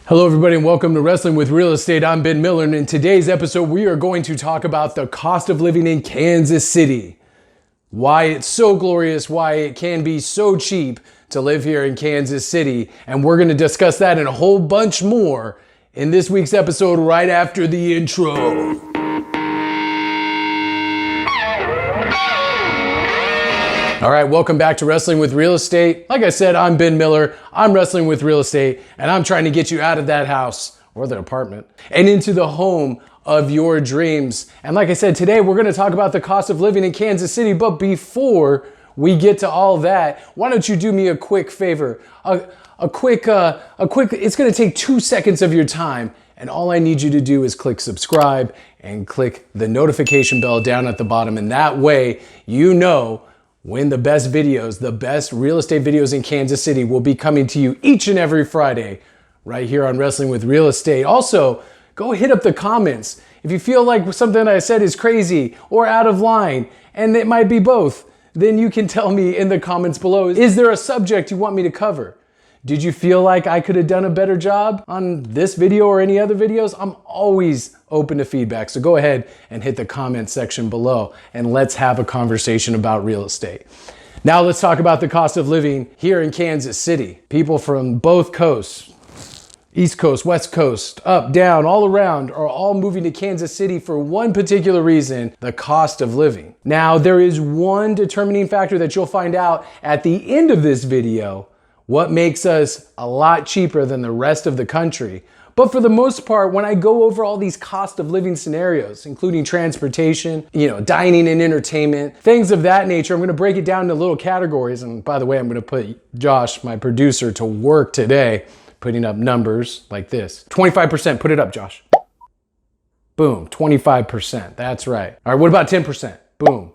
Hello everybody and welcome to Wrestling with Real Estate. I'm Ben Miller, and in today's episode we are going to talk about the cost of living in Kansas City. Why it's so glorious, why it can be so cheap to live here in Kansas City, and we're going to discuss that and a whole bunch more in this week's episode right after the intro. All right, welcome back to Wrestling with Real Estate. Like I said, I'm Ben Miller. I'm Wrestling with Real Estate, and I'm trying to get you out of that house or the apartment and into the home of your dreams. And like I said, today we're going to talk about the cost of living in Kansas City. But before we get to all that, why don't you do me a quick favor? A quick, it's going to take 2 seconds of your time. And all I need you to do is click subscribe and click the notification bell down at the bottom. And that way, you know when the best videos, the best real estate videos in Kansas City will be coming to you each and every Friday right here on Wrestling with Real Estate. Also, go hit up the comments. If you feel like something I said is crazy or out of line, and it might be both, then you can tell me in the comments below. Is there a subject you want me to cover? Did you feel like I could have done a better job on this video or any other videos? I'm always open to feedback, so go ahead and hit the comment section below and let's have a conversation about real estate. Now let's talk about the cost of living here in Kansas City. People from both coasts, East Coast, West Coast, up, down, all around, are all moving to Kansas City for one particular reason: the cost of living. Now, there is one determining factor that you'll find out at the end of this video, what makes us a lot cheaper than the rest of the country. But for the most part, when I go over all these cost of living scenarios, including transportation, dining and entertainment, things of that nature, I'm gonna break it down into little categories. And by the way, I'm gonna put Josh, my producer, to work today, putting up numbers like this. 25%, put it up, Josh. Boom, 25%, that's right. All right, what about 10%? Boom.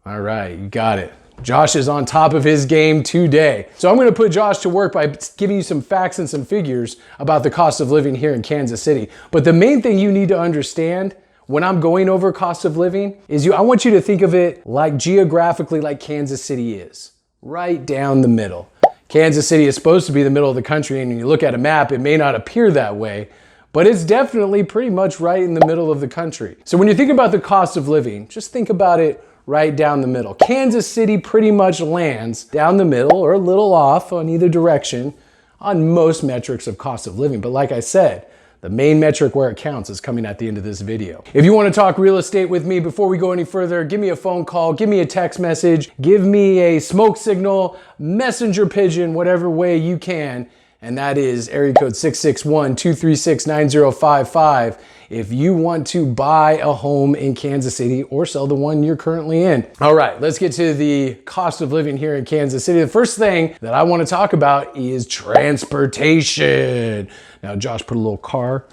All right, you got it. Josh is on top of his game today. So I'm going to put Josh to work by giving you some facts and some figures about the cost of living here in Kansas City. But the main thing you need to understand when I'm going over cost of living is I want you to think of it like geographically like Kansas City is, right down the middle. Kansas City is supposed to be the middle of the country, and when you look at a map, it may not appear that way, but it's definitely pretty much right in the middle of the country. So when you think about the cost of living, just think about it right down the middle. Kansas City pretty much lands down the middle or a little off on either direction on most metrics of cost of living. But like I said, the main metric where it counts is coming at the end of this video. If you want to talk real estate with me before we go any further, give me a phone call, give me a text message, give me a smoke signal, messenger pigeon, whatever way you can. And that is area code 661-236-9055 if you want to buy a home in Kansas City or sell the one you're currently in. All right, let's get to the cost of living here in Kansas City. The first thing that I want to talk about is transportation. Now, Josh put a little car.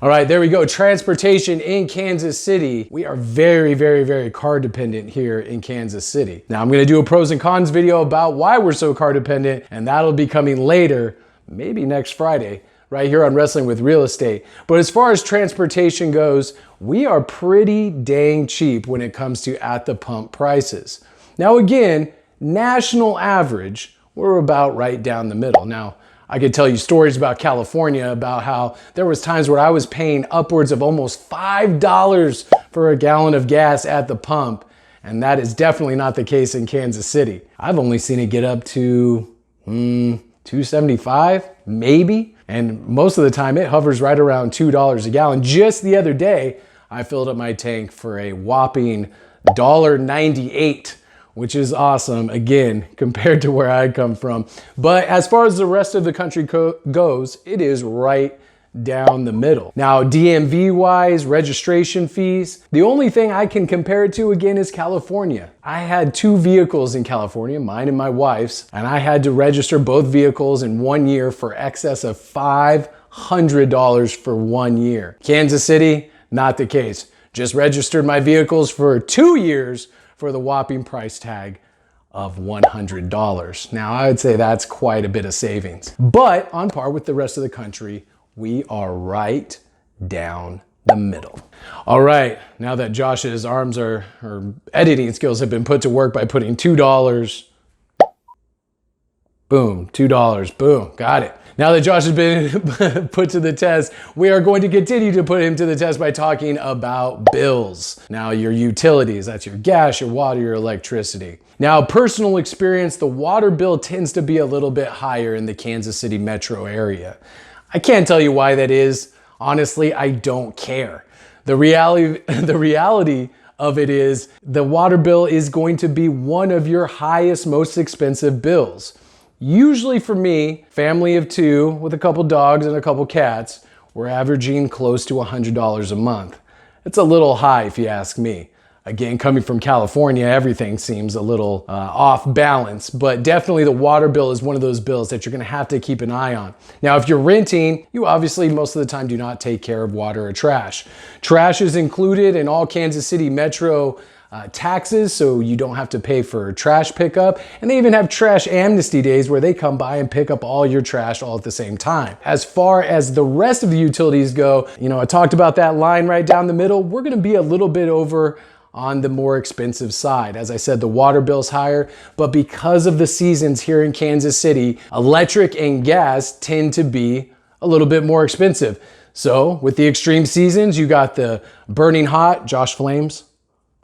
All right, there we go. Transportation in Kansas City. We are very, very, very car dependent here in Kansas City. Now, I'm gonna do a pros and cons video about why we're so car dependent, and that'll be coming later, maybe next Friday, right here on Wrestling with Real Estate. But as far as transportation goes, we are pretty dang cheap when it comes to at the pump prices. Now again, national average, we're about right down the middle. Now, I could tell you stories about California, about how there was times where I was paying upwards of almost $5 for a gallon of gas at the pump, and that is definitely not the case in Kansas City. I've only seen it get up to $2.75, maybe, and most of the time it hovers right around $2 a gallon. Just the other day, I filled up my tank for a whopping $1.98. Which is awesome, again, compared to where I come from. But as far as the rest of the country goes, it is right down the middle. Now, DMV-wise, registration fees, the only thing I can compare it to, again, is California. I had 2 vehicles in California, mine and my wife's, and I had to register both vehicles in 1 year for excess of $500 for 1 year. Kansas City, not the case. Just registered my vehicles for 2 years for the whopping price tag of $100. Now, I would say that's quite a bit of savings. But on par with the rest of the country, we are right down the middle. All right, now that Josh's arms or editing skills have been put to work by putting $2, Boom, $2, boom, got it. Now that Josh has been put to the test, we are going to continue to put him to the test by talking about bills. Now, your utilities, that's your gas, your water, your electricity. Now, personal experience, the water bill tends to be a little bit higher in the Kansas City metro area. I can't tell you why that is. Honestly, I don't care. The reality of it is the water bill is going to be one of your highest, most expensive bills. Usually for me, family of two with a couple dogs and a couple cats, we're averaging close to $100 a month. It's a little high if you ask me. Again, coming from California, everything seems a little off balance, but definitely the water bill is one of those bills that you're gonna have to keep an eye on. Now, if you're renting, you obviously most of the time do not take care of water or trash. Trash is included in all Kansas City metro taxes, so you don't have to pay for trash pickup. And they even have trash amnesty days where they come by and pick up all your trash all at the same time. As far as the rest of the utilities go, I talked about that line right down the middle. We're gonna be a little bit over on the more expensive side. As I said, the water bill's higher, but because of the seasons here in Kansas City, electric and gas tend to be a little bit more expensive. So with the extreme seasons, you got the burning hot, Josh flames.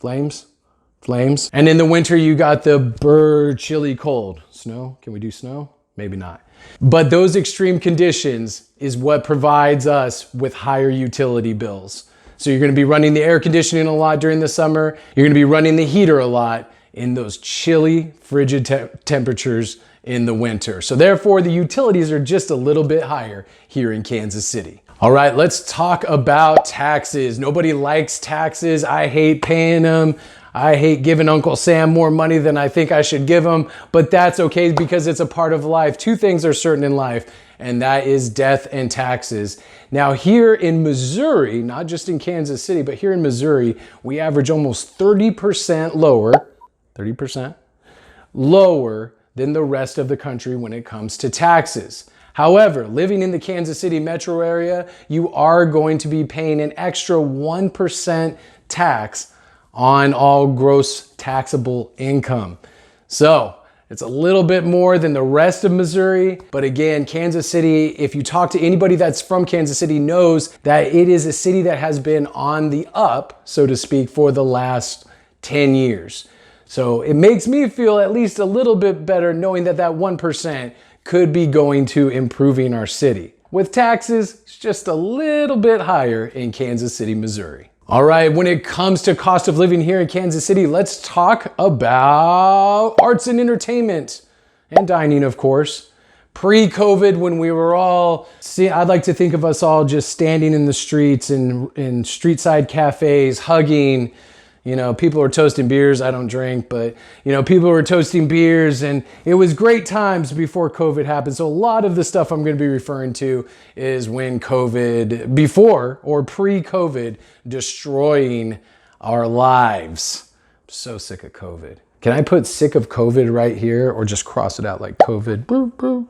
And in the winter, you got the chilly cold. Snow, can we do snow? Maybe not. But those extreme conditions is what provides us with higher utility bills. So you're gonna be running the air conditioning a lot during the summer. You're gonna be running the heater a lot in those chilly, frigid temperatures in the winter. So therefore, the utilities are just a little bit higher here in Kansas City. All right, let's talk about taxes. Nobody likes taxes. I hate paying them. I hate giving Uncle Sam more money than I think I should give him, but that's okay because it's a part of life. Two things are certain in life, and that is death and taxes. Now here in Missouri, not just in Kansas City, but here in Missouri, we average almost 30% lower than the rest of the country when it comes to taxes. However, living in the Kansas City metro area, you are going to be paying an extra 1% tax on all gross taxable income. So it's a little bit more than the rest of Missouri, but again, Kansas City, if you talk to anybody that's from Kansas City, knows that it is a city that has been on the up, so to speak, for the last 10 years. So it makes me feel at least a little bit better knowing that that 1% could be going to improving our city. With taxes, it's just a little bit higher in Kansas City, Missouri. All right, when it comes to cost of living here in Kansas City, let's talk about arts and entertainment and dining, of course. Pre-COVID, when we were all, I'd like to think of us all just standing in the streets and in street side cafes, hugging. People were toasting beers. I don't drink, but people were toasting beers, and it was great times before COVID happened. So a lot of the stuff I'm going to be referring to is when COVID, before or pre-COVID, destroying our lives. I'm so sick of COVID. Can I put sick of COVID right here or just cross it out like COVID? Boop, boop.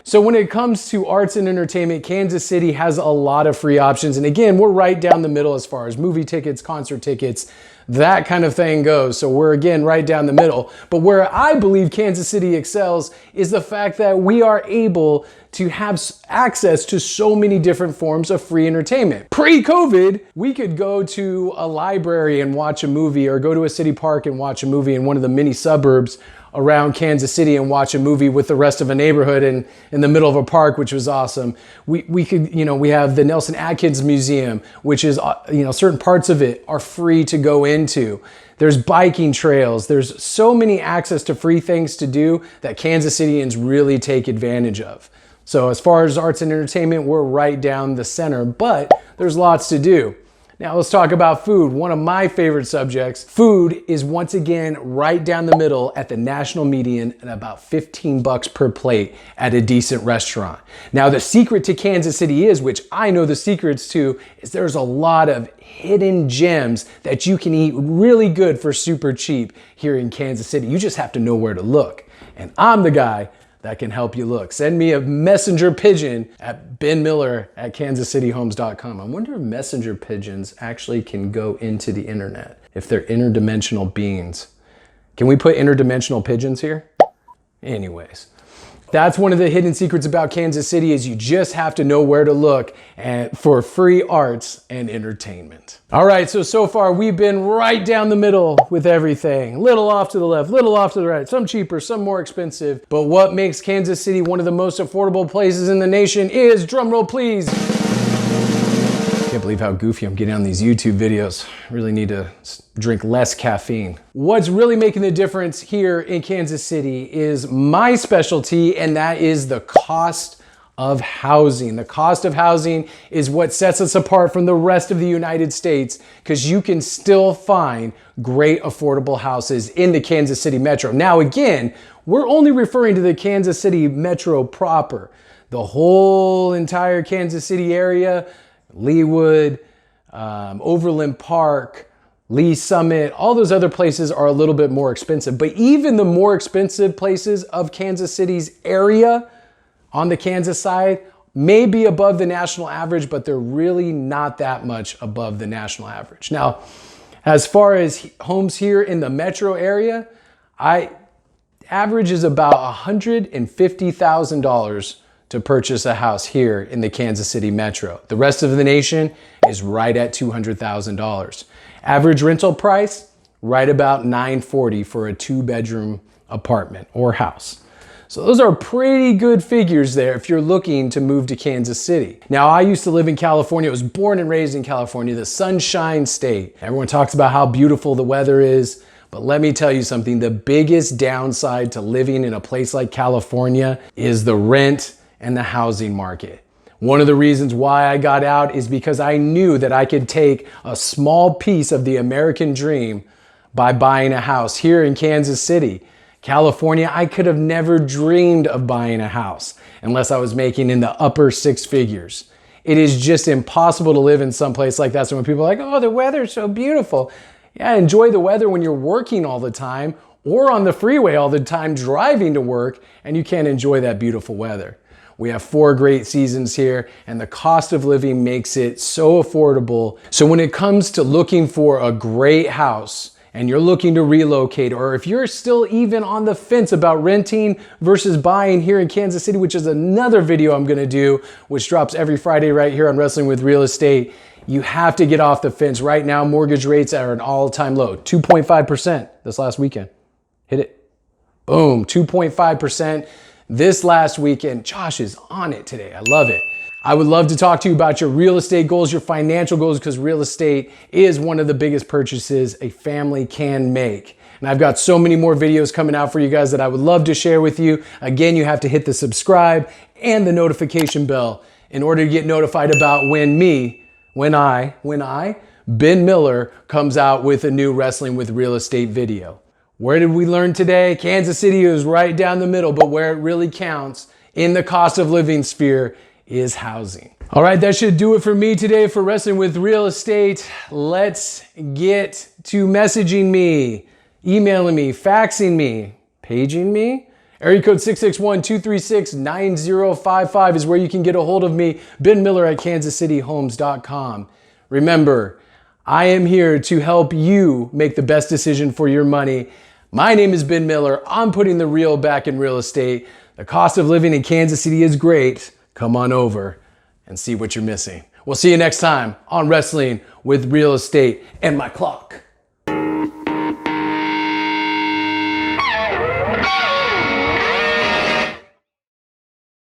So when it comes to arts and entertainment, Kansas City has a lot of free options. And again, we're right down the middle as far as movie tickets, concert tickets, that kind of thing goes. So we're again right down the middle. But where I believe Kansas City excels is the fact that we are able to have access to so many different forms of free entertainment. Pre-COVID, we could go to a library and watch a movie, or go to a city park and watch a movie in one of the mini suburbs around Kansas City and watch a movie with the rest of a neighborhood in the middle of a park, which was awesome. We could, we have the Nelson Atkins Museum, which is, certain parts of it are free to go into. There's biking trails. There's so many access to free things to do that Kansas Cityans really take advantage of. So as far as arts and entertainment, we're right down the center, but there's lots to do. Now let's talk about food. One of my favorite subjects. Food is once again right down the middle at the national median at about $15 per plate at a decent restaurant. Now the secret to Kansas City is, which I know the secrets to, is there's a lot of hidden gems that you can eat really good for super cheap here in Kansas City. You just have to know where to look. And I'm the guy that can help you look. Send me a messenger pigeon at benmiller@kansascityhomes.com. I wonder if messenger pigeons actually can go into the internet, if they're interdimensional beings. Can we put interdimensional pigeons here? Anyways. That's one of the hidden secrets about Kansas City is you just have to know where to look for free arts and entertainment. All right, so far we've been right down the middle with everything. Little off to the left, little off to the right, some cheaper, some more expensive. But what makes Kansas City one of the most affordable places in the nation is, drumroll please, can't believe how goofy I'm getting on these YouTube videos. Really need to drink less caffeine. What's really making the difference here in Kansas City is my specialty, and that is the cost of housing. The cost of housing is what sets us apart from the rest of the United States, because you can still find great affordable houses in the Kansas City metro. Now again, we're only referring to the Kansas City metro proper. The whole entire Kansas City area, Leawood, Overland Park, Lee Summit, all those other places are a little bit more expensive. But even the more expensive places of Kansas City's area on the Kansas side may be above the national average, but they're really not that much above the national average. Now, as far as homes here in the metro area, average is about $150,000 to purchase a house here in the Kansas City metro. The rest of the nation is right at $200,000. Average rental price, right about $940 for a 2-bedroom apartment or house. So those are pretty good figures there if you're looking to move to Kansas City. Now, I used to live in California. I was born and raised in California, the Sunshine State. Everyone talks about how beautiful the weather is, but let me tell you something. The biggest downside to living in a place like California is the rent and the housing market. One of the reasons why I got out is because I knew that I could take a small piece of the American dream by buying a house here in Kansas City. California, I could have never dreamed of buying a house unless I was making in the upper 6 figures. It is just impossible to live in some place like that. So when people are like, oh, the weather's so beautiful. Yeah, enjoy the weather when you're working all the time or on the freeway all the time driving to work, and you can't enjoy that beautiful weather. We have 4 great seasons here, and the cost of living makes it so affordable. So when it comes to looking for a great house and you're looking to relocate, or if you're still even on the fence about renting versus buying here in Kansas City, which is another video I'm gonna do, which drops every Friday right here on Wrestling with Real Estate, you have to get off the fence. Right now, mortgage rates are an all-time low, 2.5% this last weekend. Hit it. Boom, 2.5%. This last weekend. Josh is on it today. I love it. I would love to talk to you about your real estate goals, your financial goals, because real estate is one of the biggest purchases a family can make. And I've got so many more videos coming out for you guys that I would love to share with you. Again, you have to hit the subscribe and the notification bell in order to get notified about when I, Ben Miller, comes out with a new Wrestling with Real Estate video. Where did we learn today? Kansas City is right down the middle, but where it really counts in the cost of living sphere is housing. All right, that should do it for me today for Wrestling with Real Estate. Let's get to messaging me, emailing me, faxing me, paging me. Area code 661-236-9055 is where you can get a hold of me, Ben Miller at kansascityhomes.com. Remember, I am here to help you make the best decision for your money. My name is Ben Miller. I'm putting the real back in real estate. The cost of living in Kansas City is great. Come on over and see what you're missing. We'll see you next time on Wrestling with Real Estate and my clock.